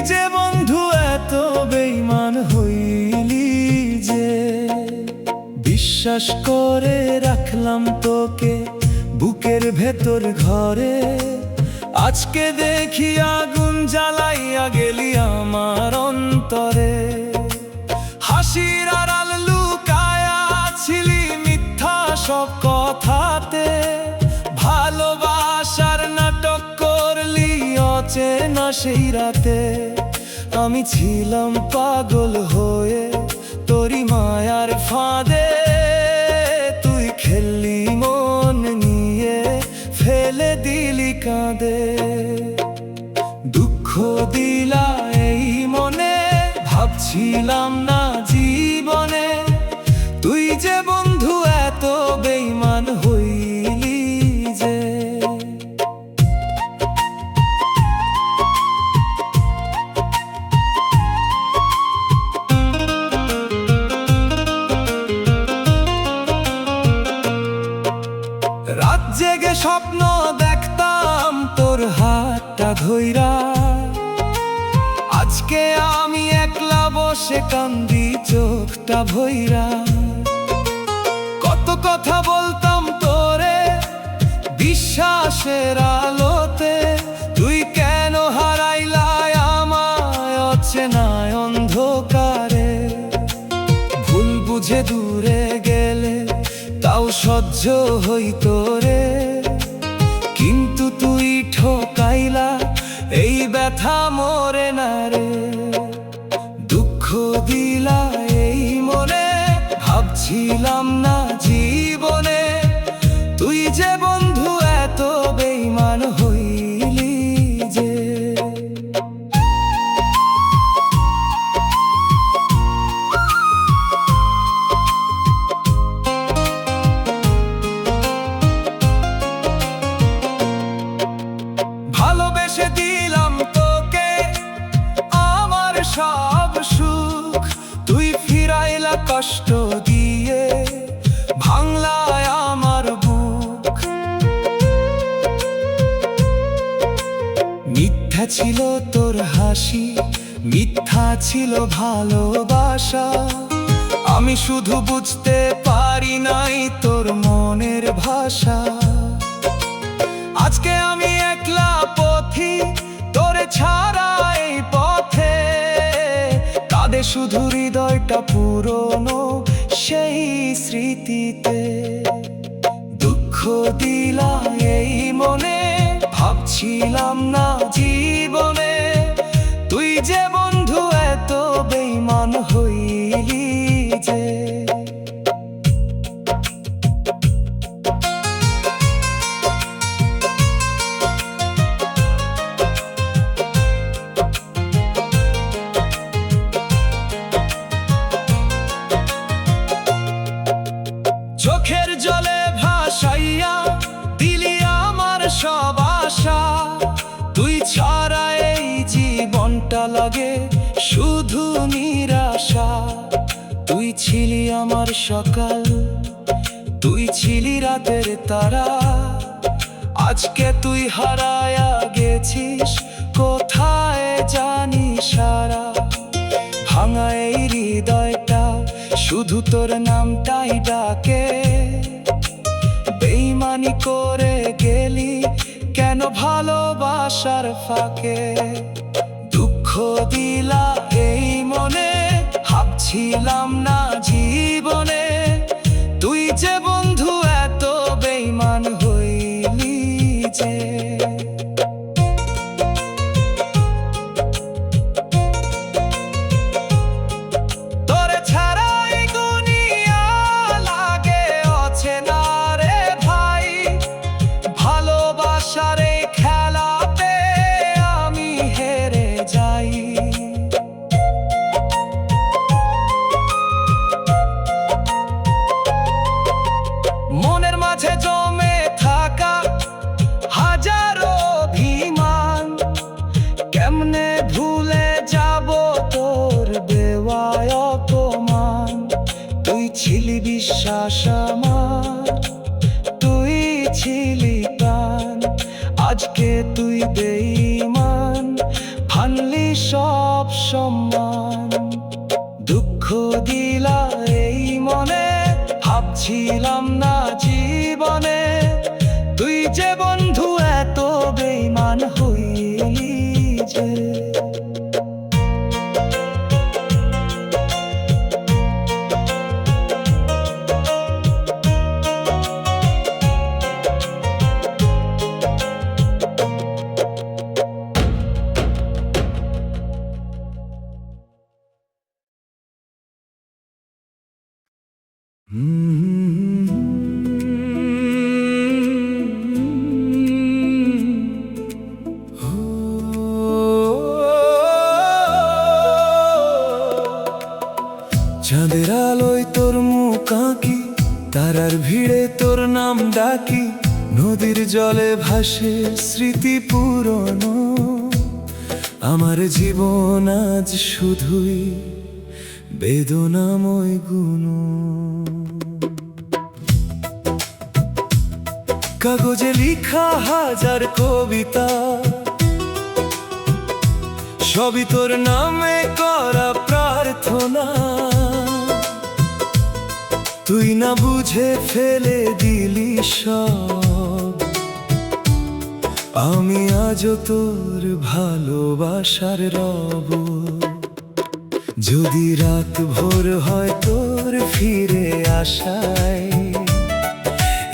যে বন্ধু এত বেঈমান হইলি যে, বিশ্বাস করে রাখলাম তোকে বুকের ভেতর ঘরে, আজকে দেখি আগুন জ্বালাইয়া গেলি আমার অন্তরে। হাসির আড়াল লুকায়া ছিলি মিথ্যা সব কথাতে, ভালোবাসার নাটক করলি অচেনা সেই রাতে। আমি ছিলাম পাগল হয়ে তোরি মায়ার ফাঁদে, তুই খেললি মন নিয়ে ফেলে দিলি কাঁদে। দুঃখ দিলা এই মনে, ভাবছিলাম না জীবনে তুই যে বন্ধু এত বেঈমান হইলি যে। রাত জেগে স্বপ্ন দেখতাম তোর হাতটা ধইরা, আজকে আমি একলা বসে কান্দি চোখটা ভইরা। কত কথা বলতাম তোরে বিশ্বাসের আলোতে, তুই কেন হারাইলাই আমায় অচেনায় অন্ধকারে। ভুল বুঝে দূরে গেলে তাও সহ্য হইতো রে, কিন্তু তুই ঠকাইলা এই ব্যথা মরে না রে। দুঃখ দিলা এই মনে, ভাবছিলাম না জীবনে তুই যে বন্ধু এত বেঈমান হইলি যে। ভালোবেসে দিলাম তোকে আমার সব সুখ, তুই ফিরাইলা কষ্ট দিয়ে ভাঙলায় আমার বুক। মিথ্যা ছিল তোর হাসি, মিথ্যা ছিল ভালোবাসা, আমি শুধু বুঝতে পারি নাই তোর মনের ভাষা। আজকে আমি একলা পথি তোরে ছাড়া এই পথে, কাঁদে শুধু হৃদয়টা পুরনো সেই স্মৃতিতে। দুঃখ দিলা এই মনে, ভাবছিলাম না জীবনে তুই যে বন্ধু এত বেঈমান হইলি যে। চোখের জলে ভাসাইয়া দিলি আমার সব আশা, তুই ছাড়া এই জীবনটা লাগে শুধু নিরাশা। তুই ছিলি আমার সকাল, তুই ছিলি রাতের তারা, আজকে তুই হারায়া গেছিস কোথায় জানি সারা। ভাঙা এই হৃদয়টা শুধু তোর নামটাই ডাকে, বেঈমানি করে গেলি কেন ভালোবাসার ফাঁকে। দুঃখ দিলা এই মনে, ভাবছিলাম না জীবনে তুই যে বন্ধু এত বেঈমান হইলি যে। ভালোবাসারে খেলাতে আমি হেরে যাই, মনের মাঝে জমে থাকা হাজারো অভিমান, কেমনে ভুলে যাব তোর বেওয়ায় অপমান। তুই ছিলি বিশ্বাস আমার, তুই ছিলি প্রাণ, আজকে তুই বেঈমান ভাঙলি সব সম্মান। দুঃখ দিলা এই মনে, ভাবছিলাম না জীবনে তুই যে বন্ধু এত বেঈমান হইলি যে। চাঁদের আলোয় তোর মুখ আঁকি, তারার ভিড়ে তোর নাম ডাকি, নদীর জলে ভাসে স্মৃতি পুরনো। আমার জীবন আজ শুধুই বেদনাময় গুণ। কাগজে লিখা হাজার কবিতা, সবই তোর নামে করা প্রার্থনা। তুই না বুঝে ফেলে দিলি সব, আমি আজও তোর ভালোবাসার রব। যদি রাত ভোর হয় তোর ফিরে আসায়,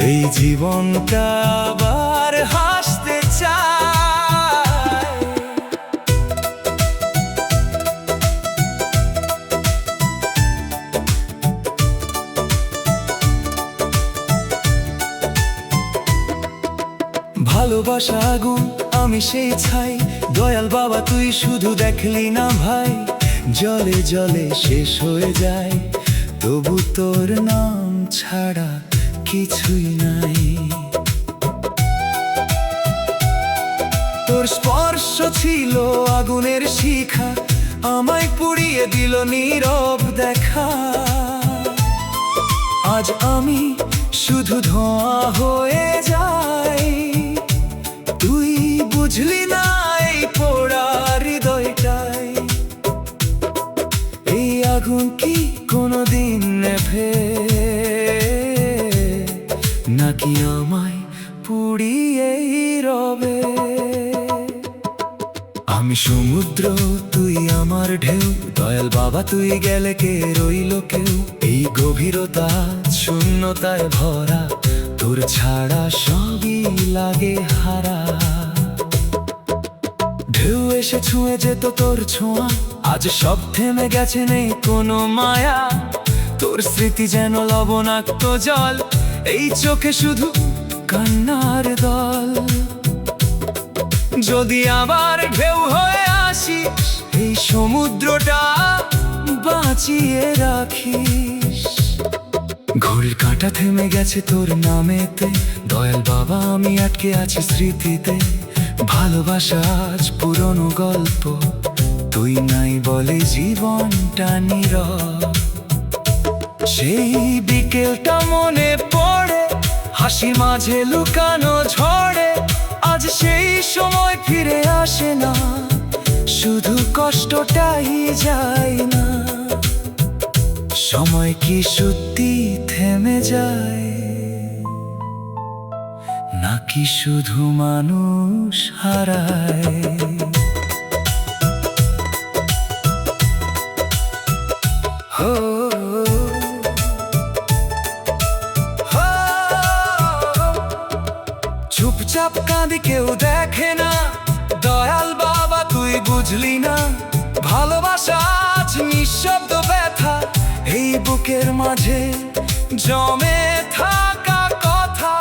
এই জীবনটা আবার হাসতে চায়। ভালোবাসা আগুন, আমি সেই ছাই, দয়াল বাবা তুই শুধু দেখলি না ভাই। জলে জলে শেষ হয়ে যায়, তবু তোর নাম ছাড়া কিছুই নাই। তোর স্পর্শ ছিল আগুনের শিখা, আমায় পুড়িয়ে দিল নীরব দেখা। আজ আমি শুধু ধোঁয়া হয়ে যাই, তুই বুঝলি না এই পোড়া হৃদয়টাই। এই আগুন কি কোনোদিন নেভে, নাকি আমায় পুড়িয়েই রবে? আমি সমুদ্র, তুই আমার ঢেউ, দয়াল বাবা তুই গেলে কে রইল কেউ? এই গভীরতা শূন্যতায় ভরা, তোর ছাড়া সবই লাগে হারা। ঢেউ এসে ছুঁয়ে যেত তোর ছোঁয়া, আজ সব থেমে গেছে নেই কোনো মায়া। তোর স্মৃতি যেন লবণাক্ত জল, এই চোখে শুধু কান্নার দল। যদি আবার ঢেউ হয়ে আসিস, এই সমুদ্রটা বাঁচিয়ে রাখিস। ঘড়ির কাঁটা থেমে গেছে তোর নামেতে, দয়াল বাবা আমি আটকে আছি স্মৃতিতে। ভালোবাসা আজ পুরনো গল্প, তুই নাই বলে জীবনটা নীরব। সেই বিকেলটা মনে পড়ে, হাসি মাঝে লুকানো ঝড়ে। আজ সেই সময় ফিরে আসে না, শুধু কষ্টটাই যায় না। সময় কি সত্যি থেমে যায়, নাকি শুধু মানুষ হারায়? হো চুপচাপ কাঁদি, কেউ দেখে না, দয়াল বাবা তুই বুঝলি না। ভালোবাসা আজ নিঃশব্দ ব্যথা, এই বুকের মাঝে জমে থাকা কথা।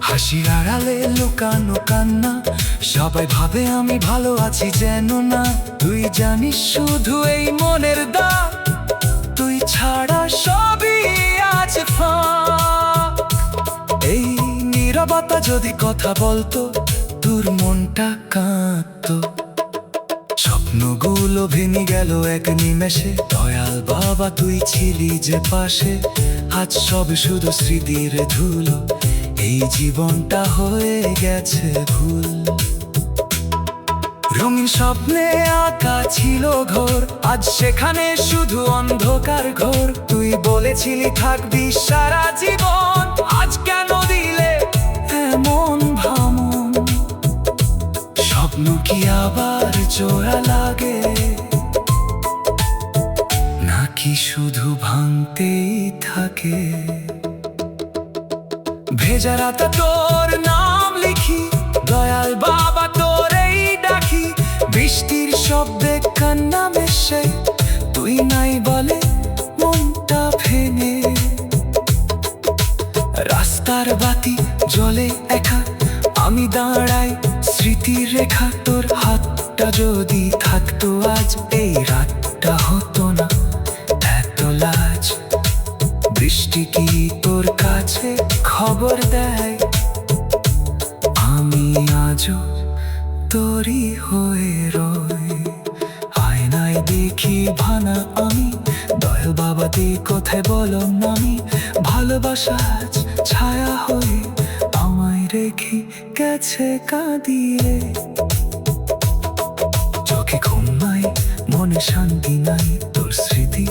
হাসির আড়ালে লুকানো কান্না, সবাই ভাবে আমি ভালো আছি যেন না। তুই জানিস শুধু এই মনের দাগ, তুই ছাড়া সবই আজ ফাঁক। এই নীরবতা যদি কথা বলতো, তোর মনটা কাঁদতো। স্বপ্নগুলো ভেঙে গেল এক নিমেষে, দয়াল বাবা তুই ছিলি যে পাশে। আজ সব শুধু স্মৃতির ধুলো, এই জীবনটা হয়ে গেছে ভুল। রঙিন স্বপ্নে আঁকা ছিল ঘোর, আজ সেখানে শুধু অন্ধকার ঘোর। তুই বলেছিলি থাকবি সারা জীবন, আজ কেন দিলে এমন ভামন? স্বপ্ন কি আবার জোড়া লাগে, নাকি শুধু ভাঙতেই থাকে? ভেজা রাতে তোর নাম লিখি, দয়াল বাবা তোরেই ডাকি। বৃষ্টির শব্দে কান্না মেশে, তুই নাই বলে মনটা ভেঙে। রাস্তার বাতি জ্বলে একা, আমি দাঁড়াই স্মৃতির রেখা। তোর হাতটা যদি থাকতো আজ, এই রাতটা হতো না এত লাজ। বৃষ্টি কি তোর কাছে খবর দেয়, আমি আজও তোরই হয়ে রই? আয়নায় দেখি ভানা আমি, দয়াল বাবা দি কোথায় বলো নামি। ভালোবাসা আজ ছায়া হয়ে আমায় রেখে গেছে কাঁদিয়ে। চোখে ঘুম নাই, মনে শান্তি নাই, তোর স্মৃতি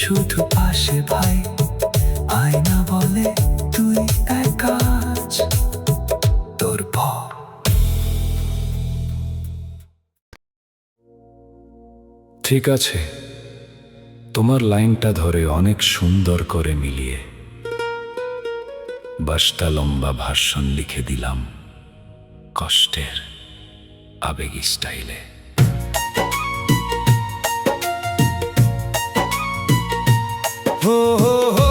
শুধু পাশে ভাই। আয়না বলে তুই একা আজ, তোর ভয়। ঠিক আছে, তোমার লাইনটা ধরে অনেক সুন্দর করে মিলিয়ে 22টা লম্বা ভাষণ লিখে দিলাম কষ্টের আবেগী স্টাইলে। হো হো হো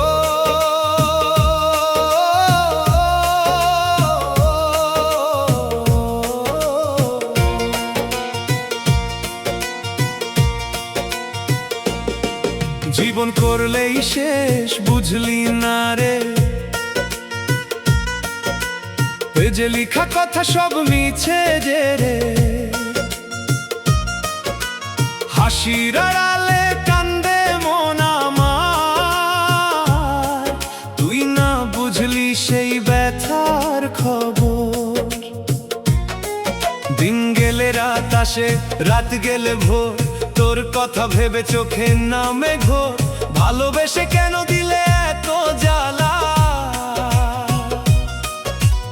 জীবন করলেই শেষ, বুঝলি না রে? ওই যে লিখা কথা সব মিছে যে রে। হাসির আড়ালে কান্দে মন আমার, তুই না বুঝলি সেই ব্যথার খবর। দিন গেলে রাত আসে, রাত গেলে ভোর, তোর কথা ভেবে চোখে নামে ঘোর। ভালোবেসে কেন দিলে এত জ্বালা,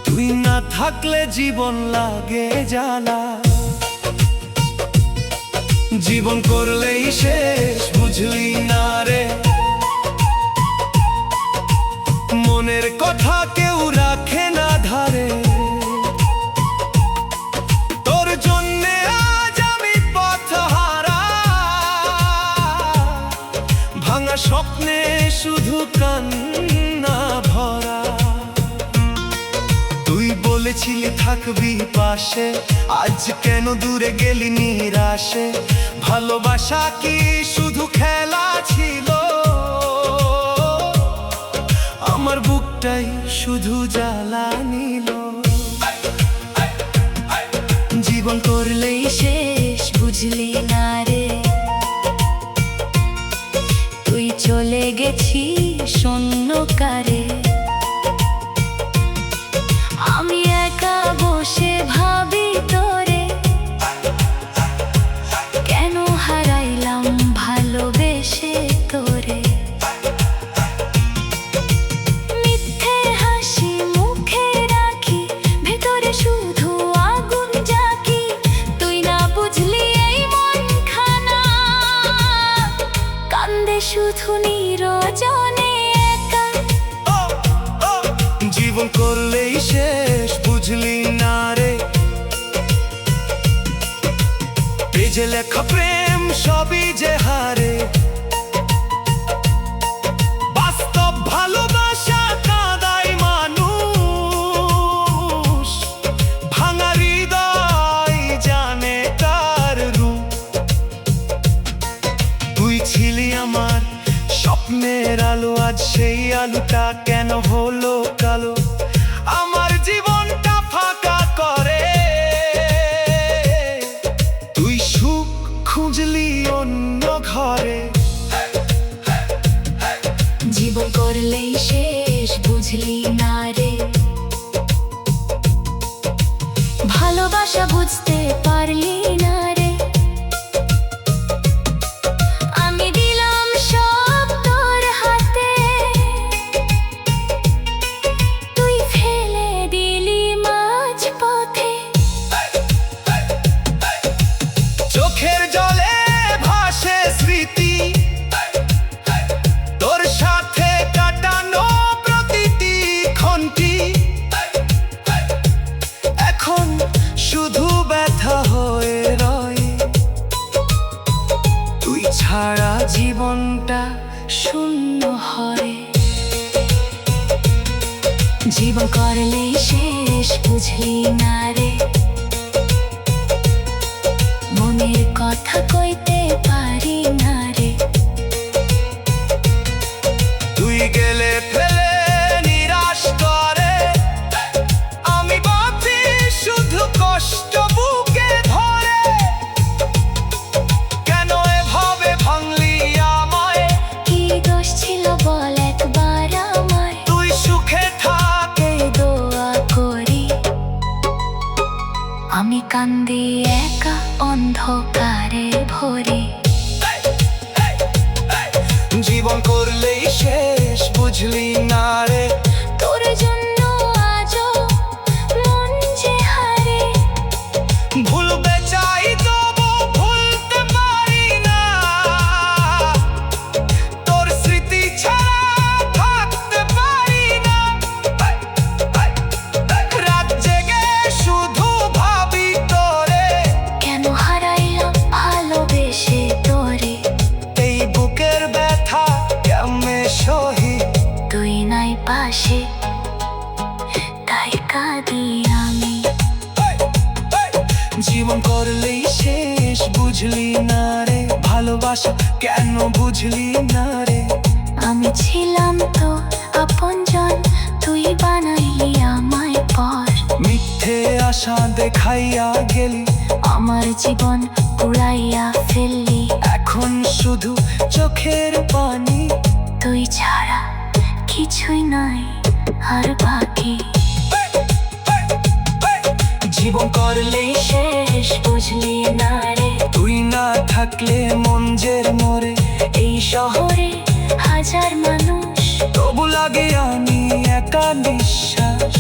তুই না থাকলে জীবন লাগে জ্বালা। জীবন করলেই শেষ, বুঝলি না রে? মনের কথা কেউ রাখে না ধারে। তোর জন্যে আজ আমি পথহারা, ভাঙা স্বপ্নে শুধু কান্না ভরা। তুই বলেছিলি থাকবি পাশে, আজ কেন দূরে গেলি নিরাশে? ভালোবাসা কি শুধু খেলা ছিল, আমার বুকটাই শুধু জ্বালা নিল। জীবন করলেই শেষ, বুঝলি না রে? তুই চলে গেছিস শূন্য কারে। আমি একা বসে ভাবি তোরে, কেন হারাইলাম ভালোবেসে তোরে। মিথ্যে হাসি মুখে রাখি, ভেতরে শুধু আগুন জাকি। তুই না বুঝলি এই মন খানা, কান্দে শুধু নিরজনে একা। জীবন করলেই শেষ, বুঝলি না রে? এই যে লেখা প্রেম সবই যে হারে। বাস্তব ভালোবাসা কাঁদায় মানুষ, ভাঙা হৃদয় জানে তার রূপ। তুই ছিলি আমার স্বপ্নের আলো, আজ সেই আলোটা কেন হলো কালো? আমার জীবনটা ফাঁকা করে, তুই সুখ খুঁজলি অন্য ঘরে। জীবন করলেই শেষ, বুঝলি না রে? ভালোবাসা ভালোবাসা বুঝতে পারলি না রে। আমি দিলাম সব তোর হাতে, তুই ফেলে দিলি মাঝ পথে। চোখের জলে ভাসে স্মৃতি, তোর সাথে কাটানো প্রতিটি ক্ষণটি এখন শুধু ব্যথা হয়ে রয়। তুই ছাড়া জীবনটা শূন্য হয়, জীবন করলে শেষ বুঝলি না রে। মনের কথা কইতে পারি না রে। তুই গেলে ফেলে নিরাশ করে, আমি ভাবি শুধু কষ্ট বুকে ধরে। কেন এভাবে ভাঙলি আমায়? কি দোষ ছিল বল একবার আমায়। তুই সুখে থাক এই দোয়া করি, আমি কান্দি একা অন্ধকারে ভরে। জীবন করলেই শেষ বুঝলি না রে। তোর জন্য আজও মন যে হারে। ভুলতে চাই তবু ভুলতে পারি না, তোর স্মৃতি ছাড়া থাকতে পারি না। রাত জেগে শুধু ভাবি তোরে, কেন হারাইলাম ভালোবেসে তোরে। এই বুকের ব্যথা কেমনে সহি। তুই নাই পাশে তাই কাঁদি আমি। জীবন করলেই শেষ বুঝলি না রে। ভালোবাসা কেন বুঝলি না রে। আমি ছিলাম তো আপনজন, তুই বানাইলি আমায় পর। মিথ্যে আশা দেখাইয়া গেলি, আমার জীবন পুড়াইয়া ফেললি। এখন শুধু চোখের পানি। তুই ছাড়া কিছুই নাই আর বাকি। জীবন করলেই শেষ বুঝলি না রে। তুই না থাকলে মন জের মরে। এই শহরে হাজার মানুষ, তবু লাগে আমি একা নিঃশ্বাস।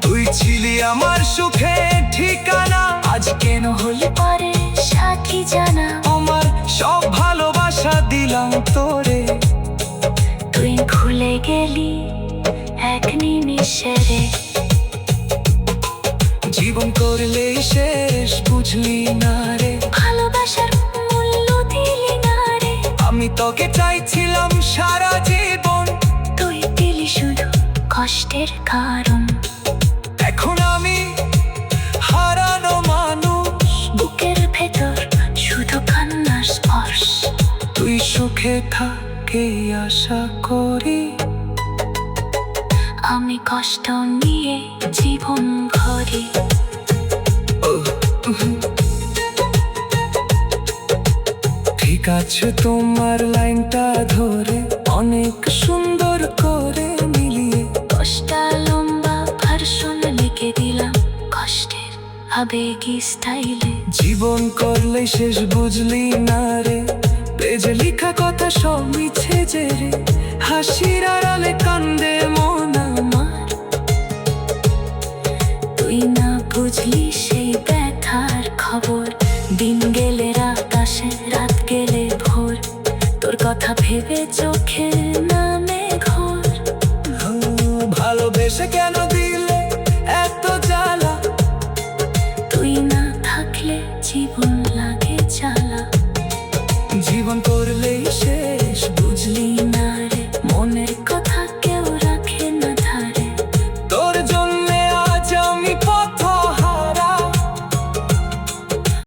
তুই ছিলি আমার সুখে ঠিকানা, আজ কেন হলে পরে সাথী জানা। আমার সব ভালোবাসা দিলাম তোরে। তুই ভুলে গেলি এক নিমিষে রে। জীবন করলেই শেষ বুঝলি না রে। ভালোবাসার মূল্য দিলি না রে। আমি তোকে চাইছিলাম সারা জীবন, তুই দিলি শুধু কষ্টের কারণ। এখন আমি হারানো মানুষ। বুকের ভেতর শুধু কান্নার স্পর্শ। তুই সুখে থাকে আশা করি, আমি কষ্ট নিয়ে জীবন ঘরি। ঠিক আছে তোমার লাইনটা ধরে, অনেক সুন্দর করে মিলিয়ে। দশটা লম্বা ভার্সন লিখে দিলাম কষ্টের আবেগী স্টাইলে। জীবন করলে শেষ বুঝলি না রে। পেজে লিখা কথা সব মিছে যে রে। হাসির আড়ালে কান্দে মন আমার। তুই না বুঝলি সেই ব্যথার খবর। দিন গেলে রাত আসে, রাত গেলে ভোর। তোর কথা ভেবে চোখে নামে ঘোর। ভালোবেসে কেন দিলে এত জ্বালা। তুই না থাকলে জীবন লাগে জ্বালা। জীবন করলেই শেষ বুঝলি না।